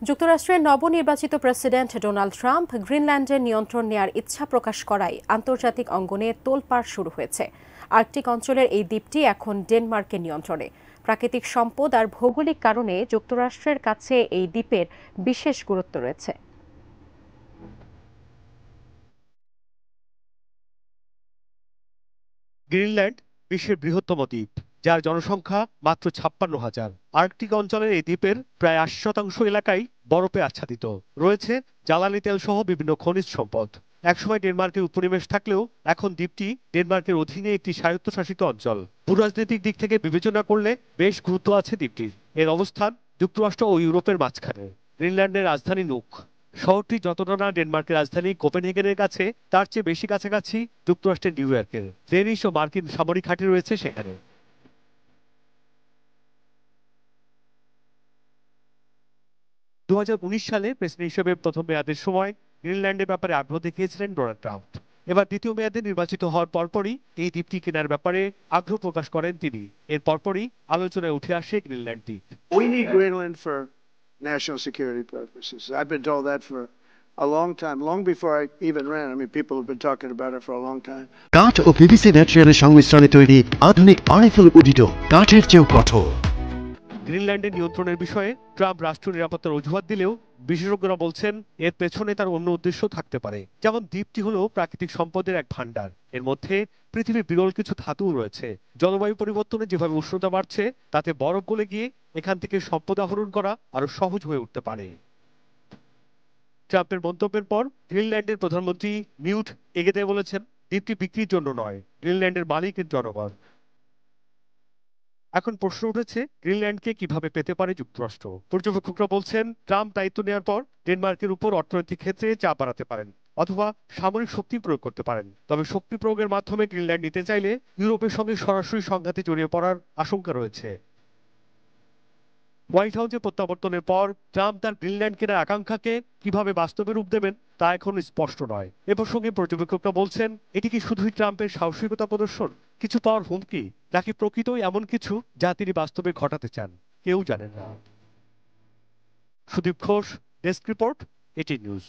যুক্তরাষ্ট্রের নবনির্বাচিত president Donald Trump গ্রিনল্যান্ডের নিয়ন্ত্রণ নেয়ার ইচ্ছা প্রকাশ করায় আন্তর্জাতিক অঙ্গনে তোলপাড় শুরু হয়েছে। আর্কটিক অঞ্চলের এই দ্বীপটি এখন ডেনমার্কের নিয়ন্ত্রণে। প্রাকৃতিক সম্পদ আর ভৌগোলিক কারণে যুক্তরাষ্ট্রের কাছে এই দ্বীপের বিশেষ গুরুত্ব রয়েছে। গ্রিনল্যান্ড বিশ্বের বৃহত্তম দ্বীপ, যার জনসংখ্যা মাত্র 56,000। আর্কটিক অঞ্চলের এই দ্বীপের প্রায় 80% এলাকাই বরফে আচ্ছাদিত। রয়েছে জ্বালানি তেল সহ বিভিন্ন খনিজ সম্পদ। একসময় ডেনমার্কের উপনিবেশ থাকলেও এখন দ্বীপটি ডেনমার্কের অধীনে একটি স্বায়ত্তশাসিত অঞ্চল। ভূরাজনৈতিক দিক থেকে বিবেচনা করলে বেশ গুরুত্ব আছে দ্বীপটির। এর অবস্থান যুক্তরাষ্ট্র ও ইউরোপের মাঝখানে। গ্রিনল্যান্ডের রাজধানী নুক শহরটি যতটা না ডেনমার্কের রাজধানী কোপেনহেগেনের কাছে, তার চেয়ে বেশি কাছাকাছি যুক্তরাষ্ট্রের নিউ ইয়র্কের। ডেনিশ ও মার্কিন সামরিক ঘাঁটি রয়েছে সেখানে। 2019 সালে প্রেসিডেন্ট হিসেবে প্রথম মেয়াদের সময় গ্রিনল্যান্ডের ব্যাপারে আগ্রহ দেখিয়েছিলেন ডোনাল্ড ট্রাম্প। এবার দ্বিতীয় মেয়াদে নির্বাচিত হওয়ার পরপরই এই দ্বীপটি কেনার ব্যাপারে আগ্রহ প্রকাশ করেন তিনি। এর পরপরই আলোচনায় উঠে আসে গ্রিনল্যান্ড দ্বীপ। We need Greenland for national security purposes. I've been told that for a long time, long before I even ran. I mean, people have been talking about it for a long time. কাঠ ও PVC ম্যাটেরিয়ালের সংমিশ্রণে তৈরি আধুনিক Eiffel উডিত কাঠের চেয়েও কঠোর। গ্রিনল্যান্ডের নিয়ন্ত্রণের বিষয়ে Trump রাষ্ট্রীয় নিরাপত্তার অজুহাত দিলেও বিশেষজ্ঞরা বলছেন এর পেছনে তার অন্য উদ্দেশ্য থাকতে পারে। যেমন দ্বীপটি হলো প্রাকৃতিক সম্পদের এক ভান্ডার। এর মধ্যে পৃথিবীর বিরল কিছু ধাতু রয়েছে। জলবায়ু পরিবর্তনে যেভাবে উষ্ণতা বাড়ছে, তাতে বরফ গলে গিয়ে এখান থেকে সম্পদ আহরণ করা আরো সহজ হয়ে উঠতে পারে। ট্রাম্পের মন্তব্যের পর গ্রিনল্যান্ডের প্রধানমন্ত্রী নিউট এগেতে বলেছেন, দ্বীপটি বিক্রির জন্য নয়, গ্রিনল্যান্ডের মালিকের জনগণ। এখন প্রশ্ন উঠেছে, গ্রিনল্যান্ডকে কিভাবে পেতে পারে যুক্তরাষ্ট্র। পর্যবেক্ষকরা বলছেন, ট্রাম্প দায়িত্ব নেওয়ার পর ডেনমার্কের উপর অর্থনৈতিক ক্ষেত্রে চাপ বাড়াতে পারেন অথবা সামরিক শক্তি প্রয়োগ করতে পারেন। তবে শক্তি প্রয়োগের মাধ্যমে গ্রিনল্যান্ড নিতে চাইলে ইউরোপের সঙ্গে সরাসরি সংঘাতে জড়িয়ে পড়ার আশঙ্কা রয়েছে। হোয়াইট হাউসে প্রত্যাবর্তনের পর ট্রাম্প তার গ্রিনল্যান্ড কেনার আকাঙ্ক্ষাকে কিভাবে বাস্তবে রূপ দেবেন তা এখন স্পষ্ট নয়। এ প্রসঙ্গে পর্যবেক্ষকরা বলছেন, এটি কি শুধুই ট্রাম্পের সাহসিকতা প্রদর্শন, কিছু পাওয়ার হুমকি, নাকি প্রকৃতই এমন কিছু যা তিনি বাস্তবে ঘটাতে চান, কেউ জানেন না। সুদীপ ঘোষ, ডেস্ক রিপোর্ট, এটি নিউজ।